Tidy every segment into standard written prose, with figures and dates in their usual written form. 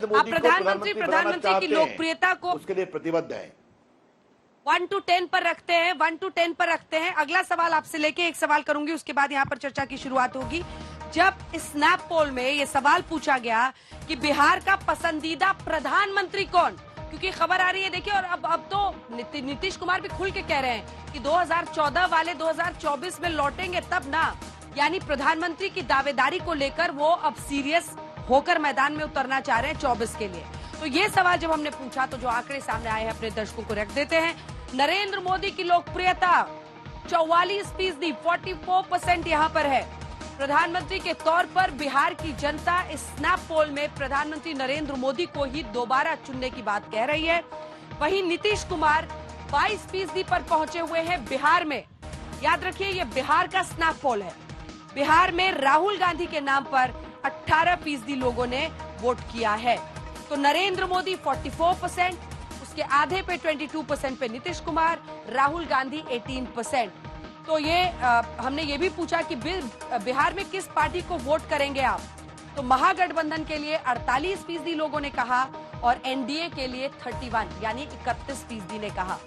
मोदी को प्रधानमंत्री बनाना चाहते की लोकप्रियता को उसके लिए प्रतिबद्ध है। 1 to 10 पर रखते हैं, 1 to 10 पर रखते हैं। अगला सवाल आपसे लेके एक सवाल करूंगी, उसके बाद यहाँ पर चर्चा की शुरुआत होगी। जब स्नैप पोल में ये सवाल पूछा गया कि बिहार का पसंदीदा प्रधानमंत्री कौन, क्योंकि खबर आ रही है देखिए, और अब तो नीतीश कुमार भी खुल के कह रहे हैं कि 2014 वाले 2024 में लौटेंगे तब ना, यानी प्रधानमंत्री की दावेदारी को लेकर वो अब सीरियस होकर मैदान में उतरना चाह रहे हैं 24 के लिए। तो ये सवाल जब हमने पूछा तो जो आंकड़े सामने आए हैं अपने दर्शकों को रख देते हैं। नरेंद्र मोदी की लोकप्रियता 44%, 44% यहाँ पर है। प्रधानमंत्री के तौर पर बिहार की जनता इस स्नैप पोल में प्रधानमंत्री नरेंद्र मोदी को ही दोबारा चुनने की बात कह रही है। वहीं नीतीश कुमार 22% पर पहुंचे हुए हैं बिहार में। याद रखिए ये बिहार का स्नैप पोल है। बिहार में राहुल गांधी के नाम पर 18% लोगों ने वोट किया है। तो नरेंद्र मोदी 44%, उसके आधे पे 22% पे नीतीश कुमार, राहुल गांधी 18%। तो ये हमने ये भी पूछा कि बिहार में किस पार्टी को वोट करेंगे आप, तो महागठबंधन के लिए 48% लोगों ने कहा और एनडीए के लिए 31 यानी 31% ने कहा।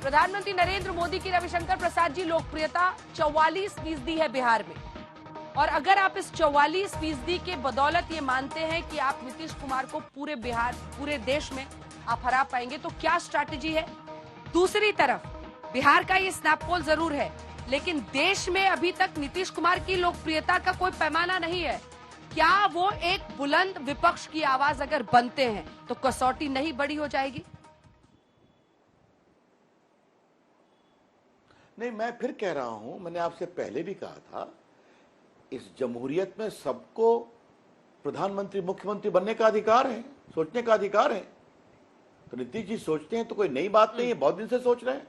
प्रधानमंत्री नरेंद्र मोदी की रविशंकर प्रसाद जी लोकप्रियता 44% है बिहार में। और अगर आप इस 44% के बदौलत ये मानते हैं कि आप नीतीश कुमार को पूरे बिहार, पूरे देश में आप हरा पाएंगे, तो क्या स्ट्रैटेजी है? दूसरी तरफ बिहार का ये स्नैप पोल जरूर है, लेकिन देश में अभी तक नीतीश कुमार की लोकप्रियता का कोई पैमाना नहीं है। क्या वो एक बुलंद विपक्ष की आवाज अगर बनते हैं तो कसौटी नहीं बड़ी हो जाएगी? नहीं, मैं फिर कह रहा हूं, मैंने आपसे पहले भी कहा था, इस जमहूरियत में सबको प्रधानमंत्री मुख्यमंत्री बनने का अधिकार है, सोचने का अधिकार है। तो नीतीश जी सोचते हैं तो कोई नई बात नहीं है, बहुत दिन से सोच रहे हैं।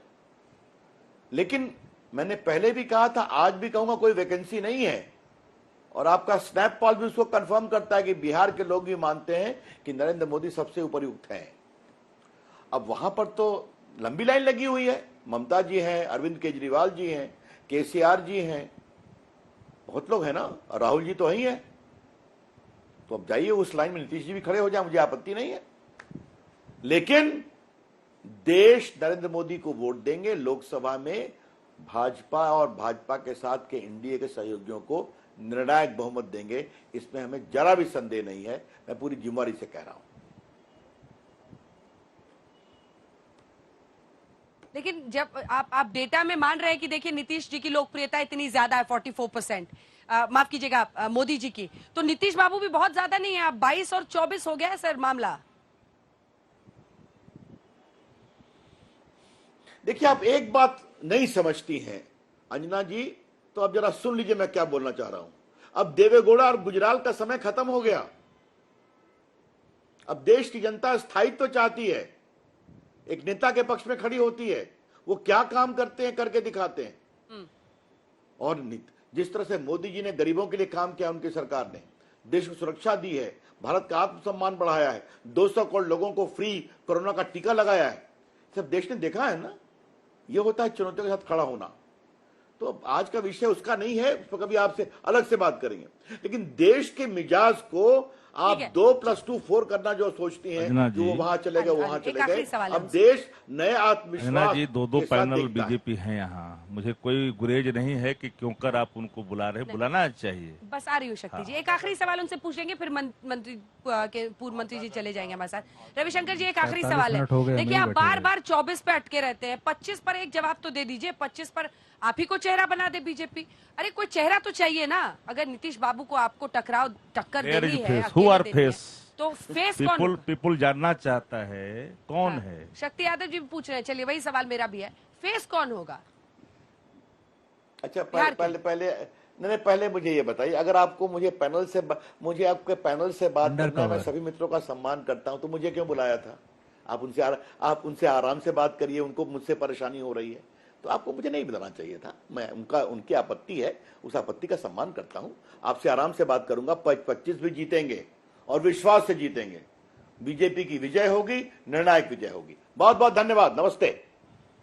लेकिन मैंने पहले भी कहा था, आज भी कहूंगा, कोई वैकेंसी नहीं है। और आपका स्नैप पोल भी उसको कंफर्म करता है कि बिहार के लोग भी मानते हैं कि नरेंद्र मोदी सबसे उपयुक्त हैं। अब वहां पर तो लंबी लाइन लगी हुई है, ममता जी हैं, अरविंद केजरीवाल जी हैं, केसीआर जी हैं, बहुत लोग हैं ना, राहुल जी तो ही है। तो अब जाइए उस लाइन में नीतीश जी भी खड़े हो जाए, मुझे आपत्ति नहीं है। लेकिन देश नरेंद्र मोदी को वोट देंगे, लोकसभा में भाजपा और भाजपा के साथ के एनडीए के सहयोगियों को निर्णायक बहुमत देंगे, इसमें हमें जरा भी संदेह नहीं है। मैं पूरी जिम्मेदारी से कह रहा हूं। लेकिन जब आप डेटा में मान रहे हैं कि देखिए नीतीश जी की लोकप्रियता इतनी ज्यादा है 44%, माफ कीजिएगा मोदी जी की, तो नीतीश बाबू भी बहुत ज्यादा नहीं है। आप 22 और 24 हो गया है सर मामला। देखिए, आप एक बात नहीं समझती हैं अंजना जी, तो अब जरा सुन लीजिए मैं क्या बोलना चाह रहा हूं। अब देवेगौड़ा और गुजराल का समय खत्म हो गया। अब देश की जनता स्थायित्व चाहती है, एक नेता के पक्ष में खड़ी होती है। वो क्या काम करते हैं करके दिखाते हैं। और जिस तरह से मोदी जी ने गरीबों के लिए काम किया, उनकी सरकार ने देश को सुरक्षा दी है, भारत का आत्मसम्मान बढ़ाया है, 200 करोड़ लोगों को फ्री कोरोना का टीका लगाया है, सब देश ने देखा है ना। ये होता है चुनौतियों के साथ खड़ा होना। तो आज का विषय उसका नहीं है, उस पर कभी आपसे अलग से बात करेंगे। लेकिन देश के मिजाज को आप 2+2 4 करना जो सोचती हैं कि वो वहां चले गए, वहां चले गए। अब देश नए आत्मविश्वास जी, 2 पैनल बीजेपी हैं यहाँ। मुझे कोई गुरेज नहीं है कि क्यों कर आप उनको बुला रहे, बुलाना चाहिए। बस आ रही हो शक्ति जी, एक आखिरी सवाल उनसे पूछेंगे, फिर मंत्री के पूर्व मंत्री जी चले जाएंगे हमारे साथ। रविशंकर जी, एक आखिरी सवाल है। देखिए, आप बार बार 24 पे अटके रहते हैं, 25 पर एक जवाब तो दे दीजिए। 25 पर आप ही को चेहरा बना दे बीजेपी। अरे कोई चेहरा तो चाहिए ना। अगर नीतीश बाबू को आपको टक्कर देनी है, तो फेस कौन? पीपुल जानना चाहता है कौन है। शक्ति यादव जी पूछ रहे हैं, चलिए वही सवाल मेरा भी है, फेस कौन होगा? अच्छा, पहले मुझे ये बताइए, अगर आपको मुझे आपके पैनल से बात करना है, मैं सभी मित्रों का सम्मान करता हूं, तो मुझे क्यों बुलाया था? आप उनसे आराम से बात करिए, उनको मुझसे परेशानी हो रही है, तो आपको मुझे नहीं बुलाना चाहिए था। मैं उनकी आपत्ति है, उस आपत्ति का सम्मान करता हूं, आपसे आराम से बात करूंगा। 25 भी जीतेंगे और विश्वास से जीतेंगे। बीजेपी की विजय होगी, निर्णायक विजय होगी। बहुत बहुत धन्यवाद, नमस्ते।